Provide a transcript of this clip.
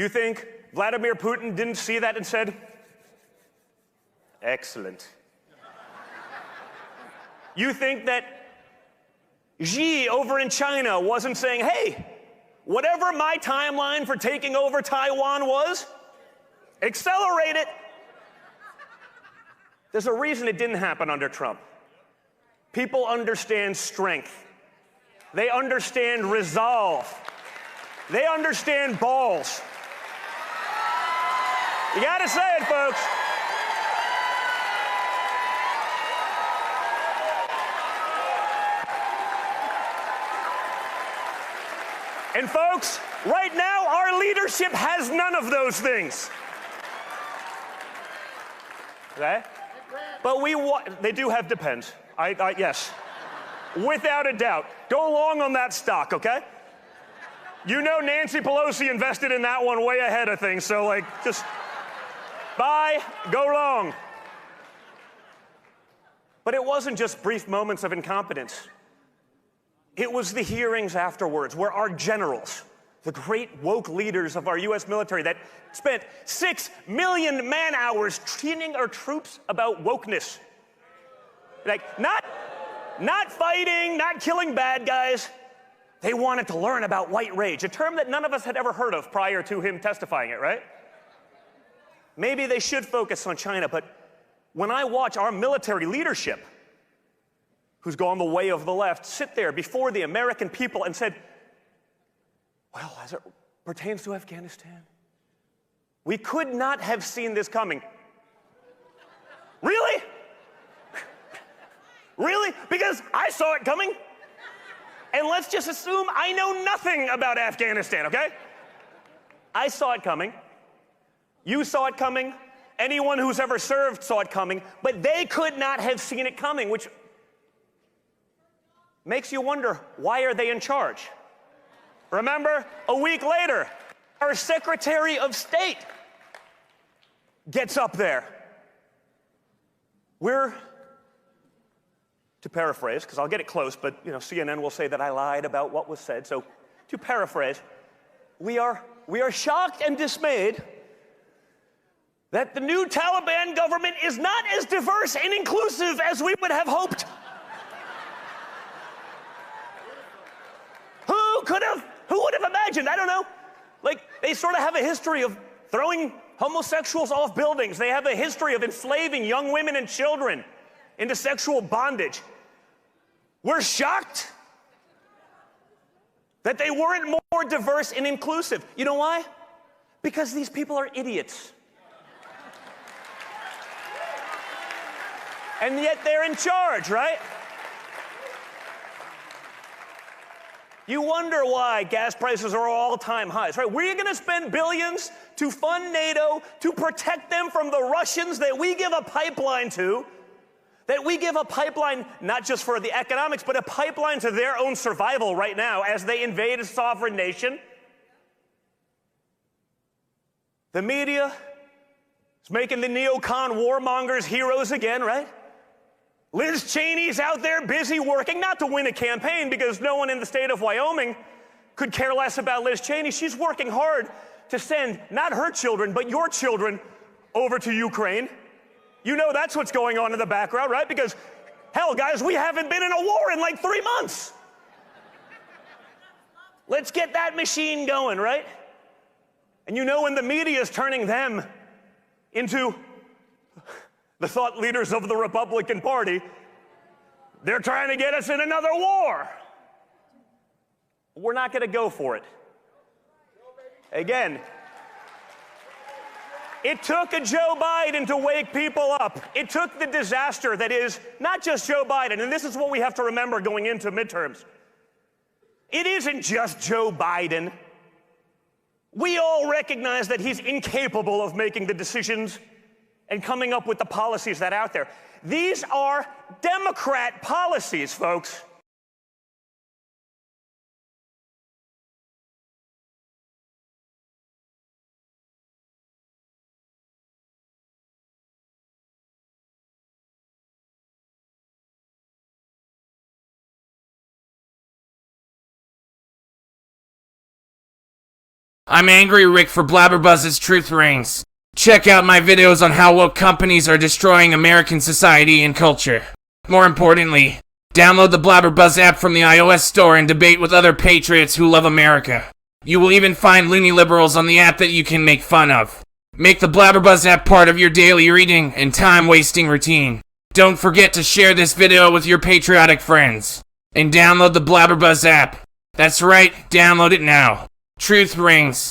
You think Vladimir Putin didn't see that and said, excellent? You think that Xi over in China wasn't saying, hey, whatever my timeline for taking over Taiwan was, accelerate it. There's a reason it didn't happen under Trump. People understand strength. They understand resolve. They understand balls. You gotta say it, folks. And folks, right now, our leadership has none of those things. Okay? But they do have depends. Yes. Without a doubt. Go long on that stock, okay? You know Nancy Pelosi invested in that one way ahead of things, so like, just buy, go long. But it wasn't just brief moments of incompetence. It was the hearings afterwards where our generals, the great woke leaders of our U.S. military that spent 6 million man-hours training our troops about wokeness. Like, not fighting, not killing bad guys. They wanted to learn about white rage, a term that none of us had ever heard of prior to him testifying it, right? Maybe they should focus on China, but when I watch our military leadership, who's gone the way of the left, sit there before the American people and said, well, as it pertains to Afghanistan, we could not have seen this coming. Really? Really? Because I saw it coming. And let's just assume I know nothing about Afghanistan, okay? I saw it coming. You saw it coming. Anyone who's ever served saw it coming. But they could not have seen it coming, which makes you wonder, why are they in charge? Remember, a week later, our Secretary of State gets up there. To paraphrase, because I'll get it close, but CNN will say that I lied about what was said. So, to paraphrase, we are shocked and dismayed that the new Taliban government is not as diverse and inclusive as we would have hoped. Who would have imagined? I don't know. Like, they sort of have a history of throwing homosexuals off buildings. They have a history of enslaving young women and children into sexual bondage. We're shocked that they weren't more diverse and inclusive. You know why? Because these people are idiots. And yet they're in charge, right? You wonder why gas prices are all-time highs, right? We're going to spend billions to fund NATO, to protect them from the Russians that we give a pipeline to, that we give a pipeline not just for the economics, but a pipeline to their own survival right now as they invade a sovereign nation. The media is making the neocon warmongers heroes again, right? Liz Cheney's out there busy working, not to win a campaign, because no one in the state of Wyoming could care less about Liz Cheney. She's working hard to send not her children, but your children over to Ukraine. You know that's what's going on in the background, right? Because, hell, guys, we haven't been in a war in like 3 months. Let's get that machine going, right? And you know when the media is turning them into the thought leaders of the Republican Party, they're trying to get us in another war. We're not going to go for it. Again, it took a Joe Biden to wake people up. It took the disaster that is not just Joe Biden, and this is what we have to remember going into midterms. It isn't just Joe Biden. We all recognize that he's incapable of making the decisions and coming up with the policies that are out there. These are Democrat policies, folks. I'm Angry Rick for Blabberbuzz's Truth Reigns. Check out my videos on how woke companies are destroying American society and culture. More importantly, download the Blabberbuzz app from the iOS store and debate with other patriots who love America. You will even find loony liberals on the app that you can make fun of. Make the Blabberbuzz app part of your daily reading and time-wasting routine. Don't forget to share this video with your patriotic friends. And download the Blabberbuzz app. That's right, download it now. Truth Reigns.